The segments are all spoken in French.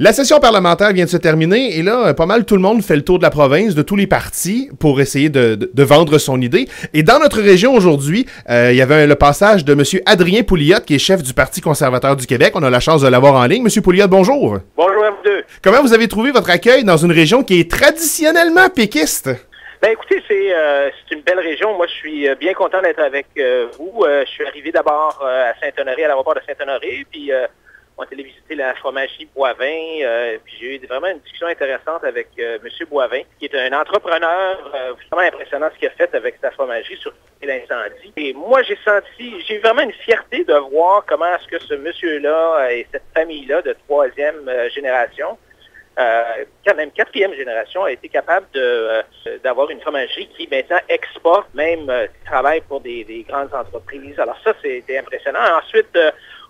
La session parlementaire vient de se terminer et là, pas mal tout le monde fait le tour de la province, de tous les partis, pour essayer de vendre son idée. Et dans notre région aujourd'hui, il y avait le passage de M. Adrien Pouliot, qui est chef du Parti conservateur du Québec. On a la chance de l'avoir en ligne. M. Pouliot, bonjour. Bonjour à vous deux. Comment vous avez trouvé votre accueil dans une région qui est traditionnellement péquiste? Ben écoutez, c'est une belle région. Moi, je suis bien content d'être avec vous. Je suis arrivé d'abord à Saint-Honoré, à l'aéroport de Saint-Honoré, puis on est allé visiter la fromagerie Boivin. Puis j'ai eu vraiment une discussion intéressante avec M. Boivin, qui est un entrepreneur vraiment impressionnant ce qu'il a fait avec sa fromagerie sur l'incendie. Et moi, j'ai eu vraiment une fierté de voir comment est-ce que ce monsieur-là et cette famille-là de troisième génération, quand même quatrième génération, a été capable d'avoir une fromagerie qui maintenant exporte, même travaille pour des grandes entreprises. Alors ça, c'était impressionnant. Ensuite,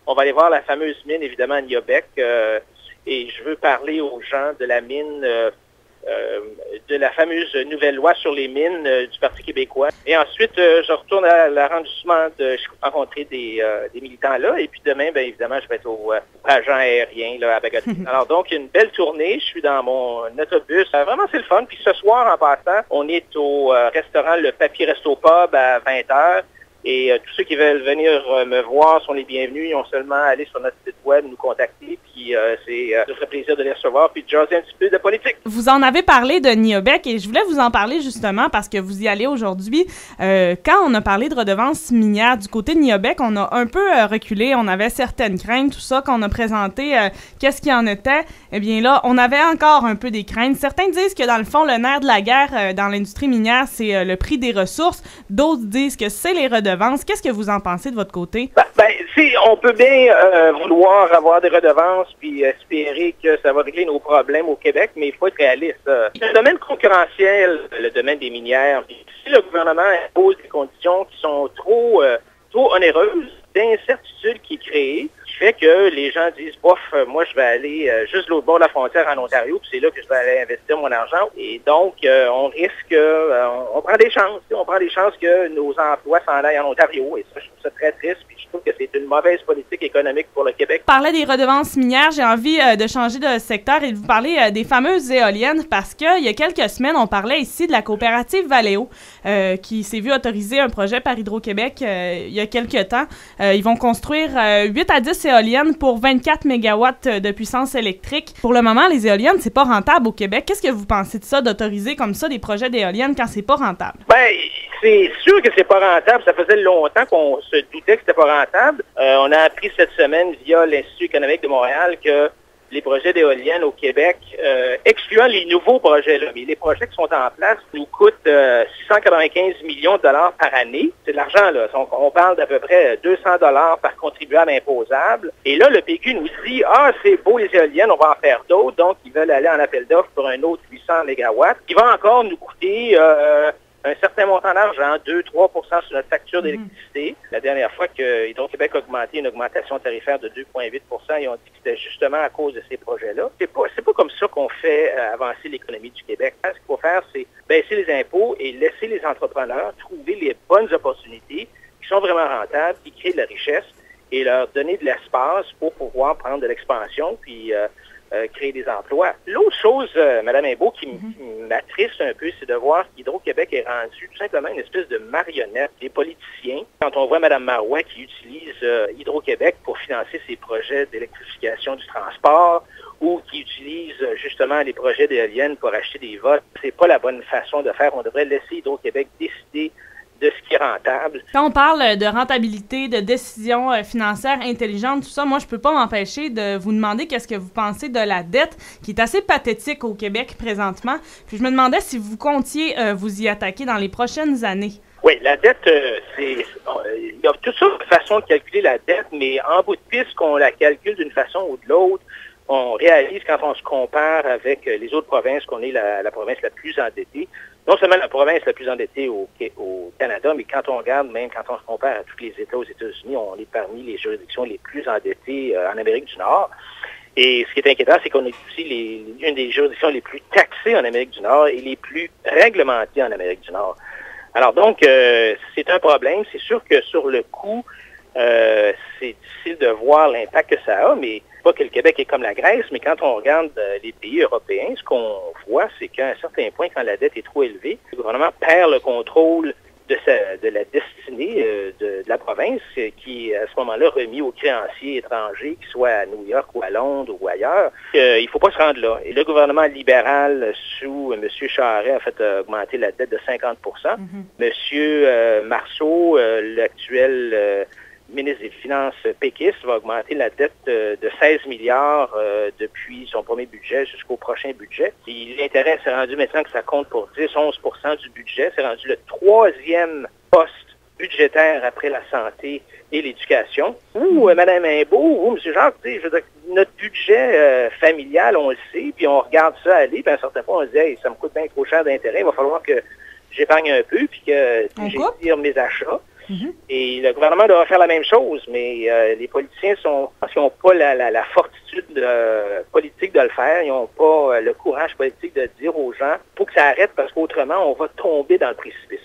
on va aller voir la fameuse mine, évidemment, à Niobec, et je veux parler aux gens de la mine, de la fameuse nouvelle loi sur les mines du Parti québécois. Et ensuite, je retourne à l'arrondissement de rencontrer des militants là. Et puis demain, bien évidemment, je vais être au agent aérien là, à Bagotville. Alors donc, une belle tournée. Je suis dans mon autobus. Vraiment, c'est le fun. Puis ce soir, en passant, on est au restaurant Le Papier Resto Pub à 20h. Et tous ceux qui veulent venir me voir sont les bienvenus. Ils ont seulement à aller sur notre site web, nous contacter, puis ça ferait plaisir de les recevoir, puis de jaser un petit peu de politique. Vous en avez parlé de Niobec et je voulais vous en parler justement parce que vous y allez aujourd'hui. Quand on a parlé de redevances minières du côté de Niobec, on a un peu reculé, on avait certaines craintes, tout ça, quand on a présenté qu'est-ce qu'il en était. Eh bien là, on avait encore un peu des craintes. Certains disent que dans le fond, le nerf de la guerre dans l'industrie minière, c'est le prix des ressources. D'autres disent que c'est les redevances. Qu'est-ce que vous en pensez de votre côté? On peut bien vouloir avoir des redevances puis espérer que ça va régler nos problèmes au Québec, mais il faut être réaliste. Le domaine concurrentiel, le domaine des minières, puis si le gouvernement impose des conditions qui sont trop onéreuses, d'incertitude qui est créée, qui fait que les gens disent, bof, moi je vais aller juste l'autre bord de la frontière en Ontario, puis c'est là que je vais aller investir mon argent. Et donc, on risque, on prend des chances. On prend des chances que nos emplois s'en aillent en Ontario. Et ça, je trouve ça très triste, puis je trouve que c'est une mauvaise politique économique pour le Québec. Vous parlez des redevances minières, j'ai envie de changer de secteur et de vous parler des fameuses éoliennes, parce qu'il y a quelques semaines, on parlait ici de la coopérative Valeo, qui s'est vu autoriser un projet par Hydro-Québec il y a quelques temps. Ils vont construire 8 à 10 éoliennes pour 24 mégawatts de puissance électrique. Pour le moment, les éoliennes, c'est pas rentable au Québec. Qu'est-ce que vous pensez de ça, d'autoriser comme ça des projets d'éoliennes quand c'est pas rentable? C'est sûr que c'est pas rentable. Ça faisait longtemps qu'on se doutait que c'était pas rentable. On a appris cette semaine via l'Institut économique de Montréal que les projets d'éoliennes au Québec, excluant les nouveaux projets, là, mais les projets qui sont en place nous coûtent 695 millions de dollars par année. C'est de l'argent, là. On parle d'à peu près 200 dollars par contribuable imposable. Et là, le PQ nous dit, c'est beau les éoliennes, on va en faire d'autres. Donc, ils veulent aller en appel d'offres pour un autre 800 mégawatts, qui va encore nous coûter un certain montant d'argent, 2-3% sur notre facture d'électricité. La dernière fois que Hydro-Québec a augmenté une augmentation tarifaire de 2,8%, ils ont dit que c'était justement à cause de ces projets-là. C'est pas comme ça qu'on fait avancer l'économie du Québec. Ce qu'il faut faire, c'est baisser les impôts et laisser les entrepreneurs trouver les bonnes opportunités qui sont vraiment rentables, qui créent de la richesse et leur donner de l'espace pour pouvoir prendre de l'expansion puis créer des emplois. L'autre chose, Mme Imbeau, qui m'attriste un peu, c'est de voir qu'Hydro-Québec est rendu tout simplement une espèce de marionnette des politiciens. Quand on voit Mme Marois qui utilise Hydro-Québec pour financer ses projets d'électrification du transport ou qui utilise justement les projets d'éoliennes pour acheter des votes, c'est pas la bonne façon de faire. On devrait laisser Hydro-Québec décider de ce qui est rentable. Quand on parle de rentabilité, de décisions financières intelligentes, tout ça, moi, je peux pas m'empêcher de vous demander qu'est-ce que vous pensez de la dette, qui est assez pathétique au Québec présentement. Puis je me demandais si vous comptiez vous y attaquer dans les prochaines années. Oui, la dette, il y a toutes sortes de façons de calculer la dette, mais en bout de piste, qu'on la calcule d'une façon ou de l'autre, on réalise quand on se compare avec les autres provinces qu'on est la province la plus endettée. Non seulement la province la plus endettée au Canada, mais quand on regarde, même quand on se compare à tous les États aux États-Unis, on est parmi les juridictions les plus endettées en Amérique du Nord. Et ce qui est inquiétant, c'est qu'on est aussi une des juridictions les plus taxées en Amérique du Nord et les plus réglementées en Amérique du Nord. Alors donc, c'est un problème. C'est sûr que sur le coup, c'est difficile de voir l'impact que ça a, mais Pas que le Québec est comme la Grèce, mais quand on regarde les pays européens, ce qu'on voit, c'est qu'à un certain point, quand la dette est trop élevée, le gouvernement perd le contrôle de la destinée de la province, qui est à ce moment-là remis aux créanciers étrangers, qu'ils soient à New York ou à Londres ou ailleurs. Il ne faut pas se rendre là. Et le gouvernement libéral, sous M. Charest, a fait augmenter la dette de 50 M. Marceau, l'actuel ministre des Finances péquiste, va augmenter la dette de 16 milliards depuis son premier budget jusqu'au prochain budget. Et l'intérêt s'est rendu maintenant que ça compte pour 10-11 du budget. C'est rendu le troisième poste budgétaire après la santé et l'éducation. Ou Mme Imbeau, ou M. Jacques, je veux dire, notre budget familial, on le sait, puis on regarde ça aller, puis à un certain point, on se dit hey, ça me coûte bien trop cher d'intérêt, il va falloir que j'épargne un peu, puis que j'étire mes achats. Et le gouvernement doit faire la même chose, mais les politiciens n'ont pas la fortitude politique de le faire. Ils n'ont pas le courage politique de dire aux gens « faut que ça arrête parce qu'autrement, on va tomber dans le précipice ».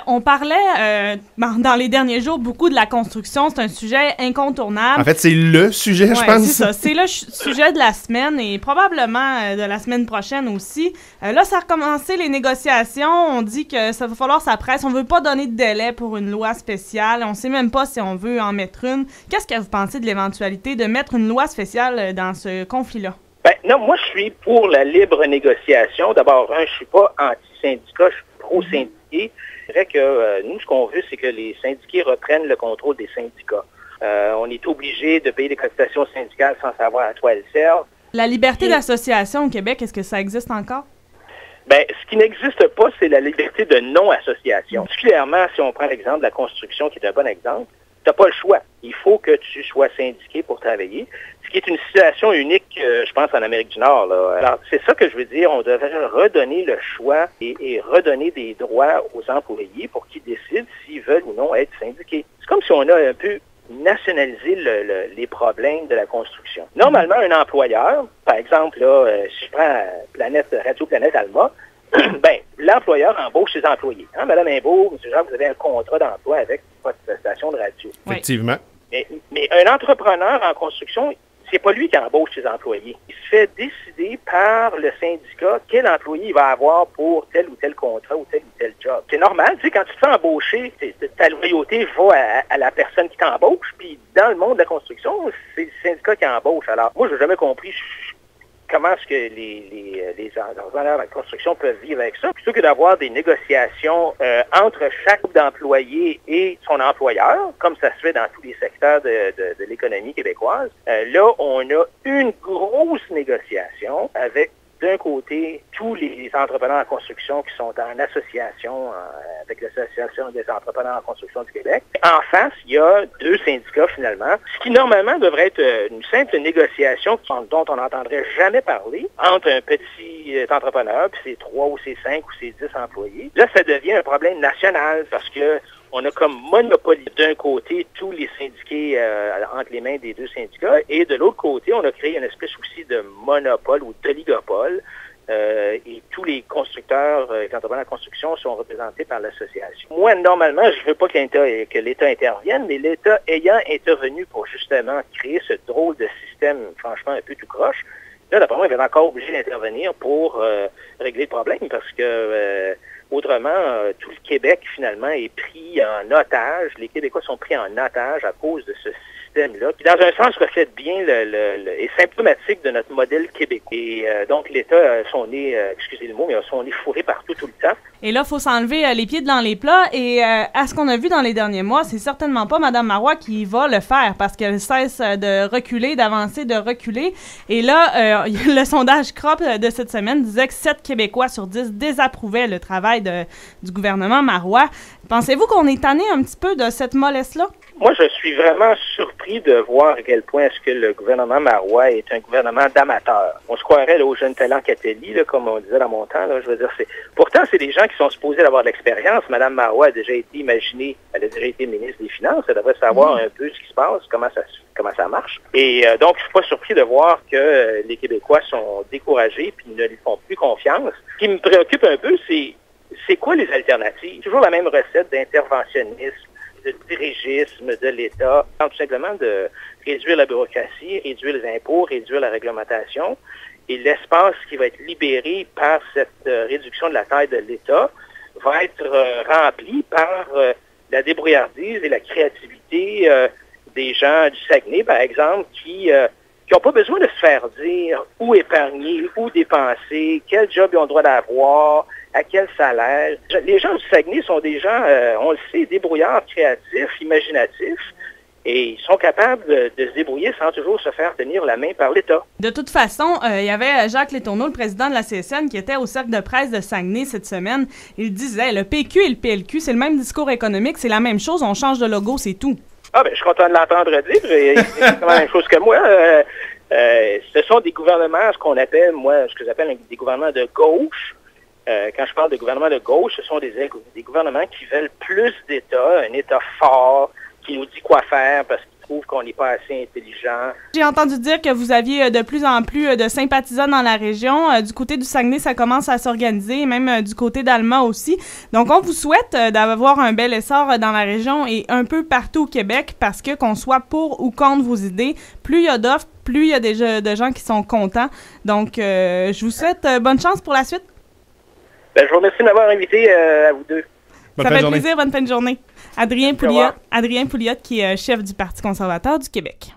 On parlait dans les derniers jours beaucoup de la construction. C'est un sujet incontournable. En fait, c'est le sujet, je pense. C'est ça. C'est le sujet de la semaine et probablement de la semaine prochaine aussi. Là, ça a recommencé les négociations. On dit que ça va falloir sa presse. On ne veut pas donner de délai pour une loi spéciale. On ne sait même pas si on veut en mettre une. Qu'est-ce que vous pensez de l'éventualité de mettre une loi spéciale dans ce conflit-là? Non, moi, je suis pour la libre négociation. D'abord, je ne suis pas anti-syndicat, je suis pro-syndiqué. Je dirais que nous, ce qu'on veut, c'est que les syndiqués reprennent le contrôle des syndicats. On est obligé de payer des cotisations syndicales sans savoir à quoi elles servent. La liberté d'association au Québec, est-ce que ça existe encore? Ce qui n'existe pas, c'est la liberté de non-association. Particulièrement, si on prend l'exemple de la construction, qui est un bon exemple, tu n'as pas le choix. Il faut que tu sois syndiqué pour travailler, ce qui est une situation unique, je pense, en Amérique du Nord. Là. Alors, c'est ça que je veux dire. On devrait redonner le choix et redonner des droits aux employés pour qu'ils décident s'ils veulent ou non être syndiqués. C'est comme si on a un peu nationaliser les problèmes de la construction. Normalement, un employeur, par exemple, là, si je prends Radio-Planète Alma, l'employeur embauche ses employés. Hein, Mme Imbeau, M. Jean, vous avez un contrat d'emploi avec votre station de radio. Effectivement. Mais un entrepreneur en construction, c'est pas lui qui embauche ses employés. Il se fait décider par le syndicat quel employé il va avoir pour tel ou tel contrat ou tel job. C'est normal, tu sais, quand tu te fais embaucher, ta loyauté va à la personne qui t'embauche, puis dans le monde de la construction, c'est le syndicat qui embauche. Alors, moi, je n'ai jamais compris comment est-ce que les entrepreneurs de la construction peuvent vivre avec ça. Plutôt que d'avoir des négociations entre chaque groupe d'employés et son employeur, comme ça se fait dans tous les secteurs de l'économie québécoise, là, on a une grosse négociation avec d'un côté, tous les entrepreneurs en construction qui sont en association avec l'Association des entrepreneurs en construction du Québec. En face, il y a deux syndicats, finalement, ce qui, normalement, devrait être une simple négociation dont on n'entendrait jamais parler entre un petit entrepreneur, puis ses 3 ou ses 5 ou ses 10 employés. Là, ça devient un problème national parce que on a comme monopolisé d'un côté tous les syndiqués entre les mains des deux syndicats et de l'autre côté, on a créé une espèce aussi de monopole ou d'oligopole et tous les constructeurs et entrepreneurs en construction sont représentés par l'association. Moi, normalement, je ne veux pas que l'État intervienne, mais l'État ayant intervenu pour justement créer ce drôle de système, franchement, un peu tout croche, là, d'après moi, il va être encore obligé d'intervenir pour régler le problème parce que autrement, tout le Québec, finalement, est pris en otage. Les Québécois sont pris en otage à cause de ce système-là, qui, dans un sens, reflète bien est symptomatique de notre modèle québécois. Et donc, l'État a son nez, excusez le mot, mais a son nez fourré partout tout le temps. Et là, il faut s'enlever les pieds dans les plats. Et à ce qu'on a vu dans les derniers mois, c'est certainement pas Mme Marois qui va le faire parce qu'elle cesse de reculer, d'avancer, de reculer. Et là, le sondage CROP de cette semaine disait que 7 Québécois sur 10 désapprouvaient le travail du gouvernement Marois. Pensez-vous qu'on est tanné un petit peu de cette mollesse-là? Moi, je suis vraiment surpris de voir à quel point est-ce que le gouvernement Marois est un gouvernement d'amateurs. On se croirait là, aux jeunes talents Catelli, là, comme on disait dans mon temps. Là, je veux dire, pourtant, c'est des gens qui sont supposés avoir de l'expérience. Mme Marois a déjà été imaginée, elle a déjà été ministre des Finances. Elle devrait savoir un peu ce qui se passe, comment ça marche. Et donc, je suis pas surpris de voir que les Québécois sont découragés puis ne lui font plus confiance. Ce qui me préoccupe un peu, c'est quoi les alternatives? Toujours la même recette d'interventionnisme, dirigisme de l'État, tout simplement de réduire la bureaucratie, réduire les impôts, réduire la réglementation. Et l'espace qui va être libéré par cette réduction de la taille de l'État va être rempli par la débrouillardise et la créativité des gens du Saguenay, par exemple, qui n'ont pas besoin de se faire dire où épargner, où dépenser, quel job ils ont le droit d'avoir, à quel salaire. Les gens du Saguenay sont des gens, on le sait, débrouillards, créatifs, imaginatifs. Et ils sont capables de se débrouiller sans toujours se faire tenir la main par l'État. De toute façon, il y avait Jacques Letourneau, le président de la CSN, qui était au cercle de presse de Saguenay cette semaine. Il disait, le PQ et le PLQ, c'est le même discours économique, c'est la même chose, on change de logo, c'est tout. Ah ben, je suis content de l'entendre dire. C'est exactement la même chose que moi. Ce sont des gouvernements, ce que j'appelle des gouvernements de gauche. Quand je parle de gouvernements de gauche, ce sont des gouvernements qui veulent plus d'État, un État fort, qui nous dit quoi faire parce qu'ils trouvent qu'on n'est pas assez intelligent. J'ai entendu dire que vous aviez de plus en plus de sympathisants dans la région. Du côté du Saguenay, ça commence à s'organiser, même du côté d'Alma aussi. Donc, on vous souhaite d'avoir un bel essor dans la région et un peu partout au Québec parce que qu'on soit pour ou contre vos idées, plus il y a d'offres, plus il y a de gens qui sont contents. Donc, je vous souhaite bonne chance pour la suite. Ben, je vous remercie de m'avoir invité à vous deux. Ça fait plaisir, bonne fin de journée. Adrien Pouliot, qui est chef du Parti conservateur du Québec.